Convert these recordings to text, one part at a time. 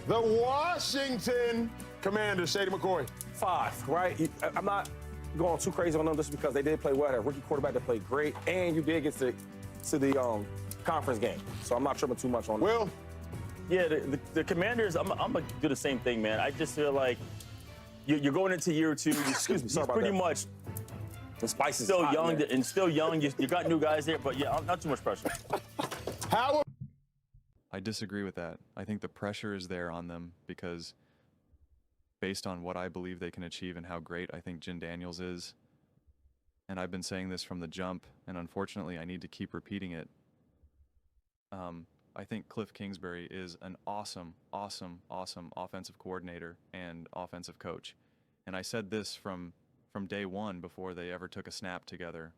The Washington Commanders, Shady McCoy. 5, right? I'm not going too crazy on them just because they did play well. That rookie quarterback that played great, and you did get to the conference game. So I'm not tripping too much on them. Will? Yeah, the Commanders, I'm going to do the same thing, man. I just feel like you're going into year 2. Excuse me, sorry about pretty that. much The spice is still hot, young, man. and still young. You got new guys there, but yeah, not too much pressure. How? I disagree with that. I think the pressure is there on them because based on what I believe they can achieve and how great I think Jayden Daniels is, and I've been saying this from the jump, and unfortunately I need to keep repeating it, I think Cliff Kingsbury is an awesome, awesome, awesome offensive coordinator and offensive coach. And I said this from day one before they ever took a snap together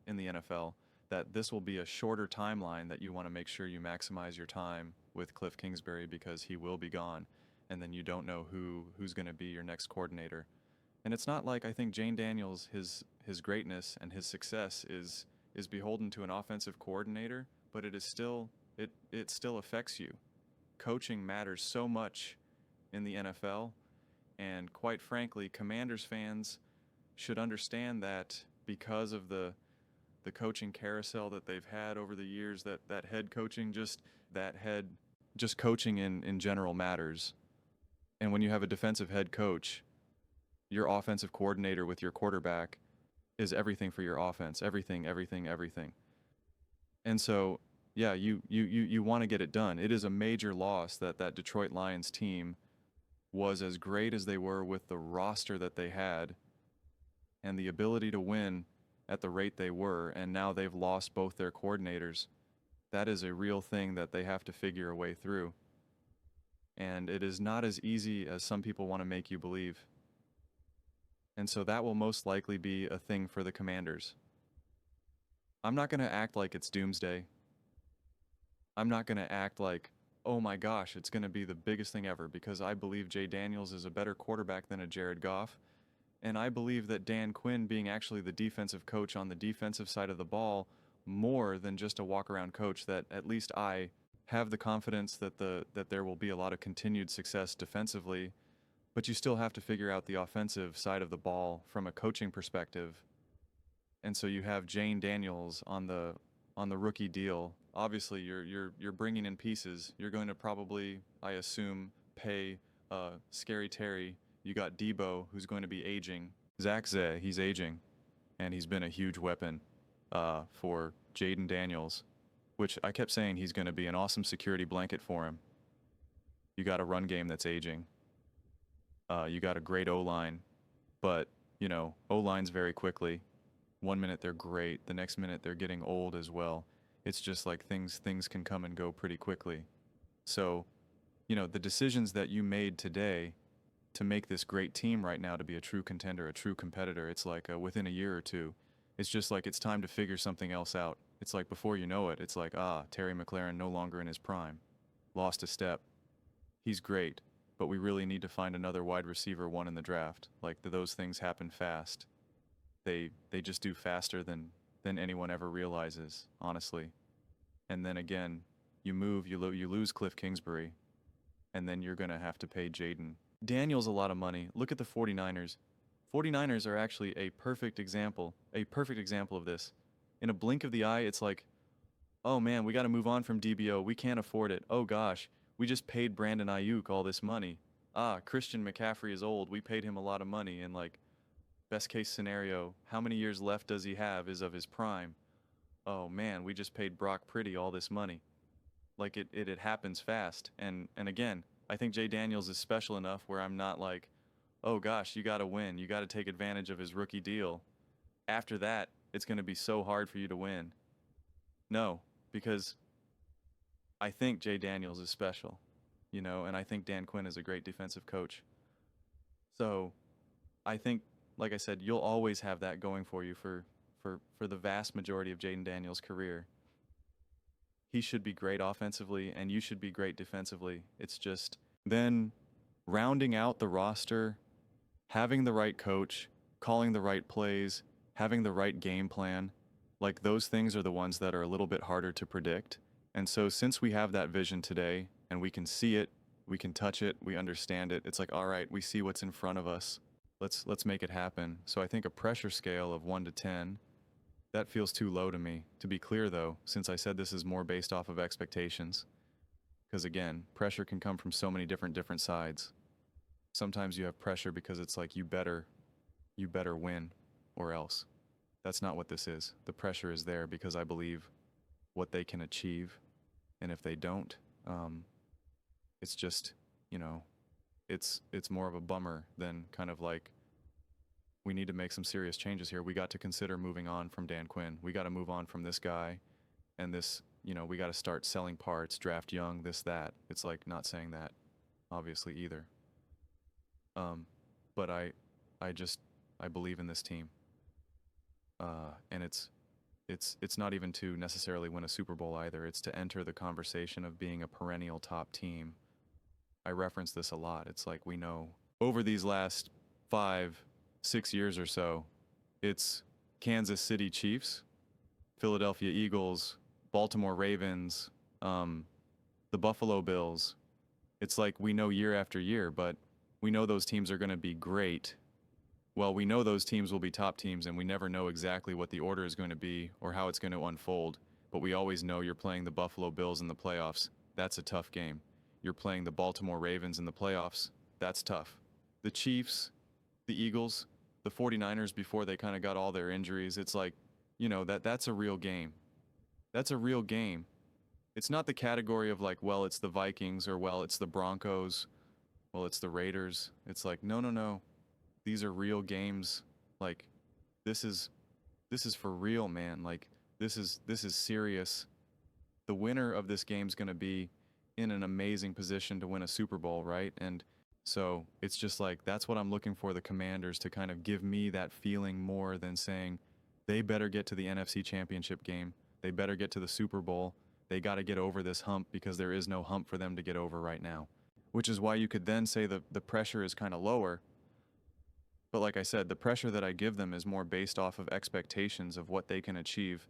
in the NFL, that this will be a shorter timeline that you want to make sure you maximize your time with Cliff Kingsbury because he will be gone, and then you don't know who's going to be your next coordinator. And it's not like I think Jayden Daniels, his greatness and his success is beholden to an offensive coordinator, but it is still it still affects you. Coaching matters so much in the NFL, and quite frankly, Commanders fans should understand that because of the coaching carousel that they've had over the years, that head coaching, just coaching in general matters. And when you have a defensive head coach, your offensive coordinator with your quarterback is everything for your offense, everything. And so, yeah, you want to get it done. It is a major loss that Detroit Lions team was as great as they were with the roster that they had and the ability to win at the rate they were, and now they've lost both their coordinators. That is a real thing that they have to figure a way through. And it is not as easy as some people want to make you believe. And so that will most likely be a thing for the Commanders. I'm not going to act like it's doomsday. I'm not going to act like, oh my gosh, it's going to be the biggest thing ever, because I believe Jayden Daniels is a better quarterback than a Jared Goff. And I believe that Dan Quinn being actually the defensive coach on the defensive side of the ball more than just a walk-around coach, that at least I have the confidence that there will be a lot of continued success defensively, but you still have to figure out the offensive side of the ball from a coaching perspective. And so you have Jayden Daniels on the rookie deal. Obviously, you're bringing in pieces. You're going to probably, I assume, pay Scary Terry. You got Debo, who's going to be aging. Zach Zeh, he's aging, and he's been a huge weapon for Jayden Daniels, which I kept saying he's going to be an awesome security blanket for him. You got a run game that's aging. You got a great O-line, but, you know, O-lines very quickly. One minute they're great, the next minute they're getting old as well. It's just like things can come and go pretty quickly. So, you know, the decisions that you made today to make this great team right now to be a true contender, a true competitor, it's like within a year or two, it's just like it's time to figure something else out. It's like before you know it, it's like, Terry McLaurin no longer in his prime. Lost a step. He's great, but we really need to find another wide receiver one in the draft. Like those things happen fast. They just do faster than anyone ever realizes, honestly. And then again, you move, you lose Cliff Kingsbury, and then you're going to have to pay Jayden Daniels a lot of money. Look at the 49ers. 49ers are actually a perfect example of this. In a blink of the eye, it's like, oh man, we got to move on from DBO. We can't afford it. Oh gosh, we just paid Brandon Ayuk all this money. Christian McCaffrey is old. We paid him a lot of money, and like, best case scenario, how many years left does he have is of his prime? Oh man, we just paid Brock Purdy all this money. Like it happens fast. And again, I think Jayden Daniels is special enough where I'm not like, oh gosh, you got to win. You got to take advantage of his rookie deal. After that, it's going to be so hard for you to win. No, because I think Jayden Daniels is special, you know, and I think Dan Quinn is a great defensive coach. So I think, like I said, you'll always have that going for you for the vast majority of Jayden Daniels' career. He should be great offensively, and you should be great defensively. It's just then rounding out the roster, having the right coach, calling the right plays, having the right game plan, like those things are the ones that are a little bit harder to predict. And so since we have that vision today and we can see it We can touch it, we understand it. It's like, all right, we see what's in front of us. Let's make it happen. So I think a pressure scale of 1 to 10, that feels too low to me. To be clear though, since I said this is more based off of expectations, because again, pressure can come from so many different sides. Sometimes you have pressure because it's like you better win or else. That's not what this is. The pressure is there because I believe what they can achieve, and if they don't, it's just, you know, it's more of a bummer than kind of like, we need to make some serious changes here. We got to consider moving on from Dan Quinn. We got to move on from this guy and this, you know, we got to start selling parts, draft young, this, that. It's like not saying that, obviously, either. But I believe in this team. And it's not even to necessarily win a Super Bowl either. It's to enter the conversation of being a perennial top team. I reference this a lot. It's like we know over these last 5-6 years or so, it's Kansas City Chiefs, Philadelphia Eagles, Baltimore Ravens, the Buffalo Bills. It's like we know year after year, but we know those teams are going to be great. Well, we know those teams will be top teams, and we never know exactly what the order is going to be or how it's going to unfold. But we always know you're playing the Buffalo Bills in the playoffs. That's a tough game. You're playing the Baltimore Ravens in the playoffs. That's tough. The Chiefs, the Eagles, the 49ers before they kind of got all their injuries, it's like, you know, that's a real game. That's a real game. It's not the category of like, well, it's the Vikings or, well, it's the Broncos, well, it's the Raiders. It's like, no. These are real games. Like, this is for real, man. Like, this is serious. The winner of this game is going to be in an amazing position to win a Super Bowl, right? And so it's just like, that's what I'm looking for the Commanders to kind of give me that feeling more than saying they better get to the NFC Championship game. They better get to the Super Bowl. They got to get over this hump because there is no hump for them to get over right now. Which is why you could then say the pressure is kind of lower. But like I said, the pressure that I give them is more based off of expectations of what they can achieve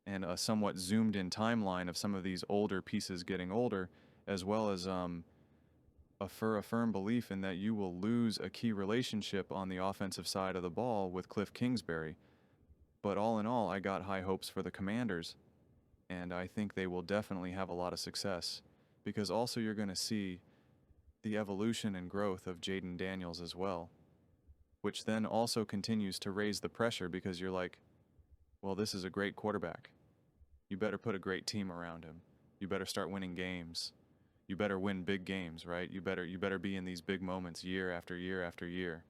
and a somewhat zoomed in timeline of some of these older pieces getting older, as well as a firm belief in that you will lose a key relationship on the offensive side of the ball with Cliff Kingsbury. But all in all, I got high hopes for the Commanders, and I think they will definitely have a lot of success, because also you're going to see the evolution and growth of Jayden Daniels as well, which then also continues to raise the pressure because you're like, well, this is a great quarterback. You better put a great team around him. You better start winning games. You better win big games, right? You better be in these big moments year after year after year.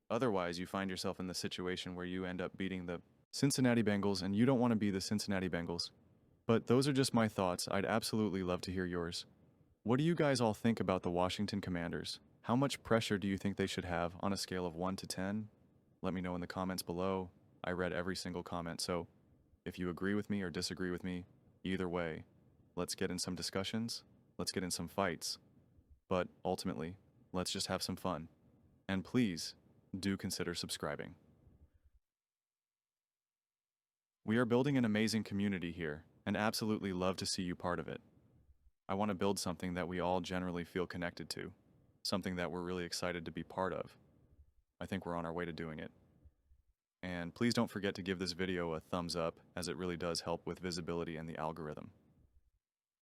Otherwise, you find yourself in the situation where you end up beating the Cincinnati Bengals, and you don't want to be the Cincinnati Bengals. But those are just my thoughts. I'd absolutely love to hear yours. What do you guys all think about the Washington Commanders? How much pressure do you think they should have on a scale of 1 to 10? Let me know in the comments below. I read every single comment, so if you agree with me or disagree with me, either way, let's get in some discussions, let's get in some fights, but ultimately, let's just have some fun. And please, do consider subscribing. We are building an amazing community here, and absolutely love to see you part of it. I want to build something that we all generally feel connected to, something that we're really excited to be part of. I think we're on our way to doing it. And please don't forget to give this video a thumbs up, as it really does help with visibility and the algorithm.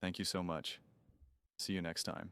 Thank you so much. See you next time.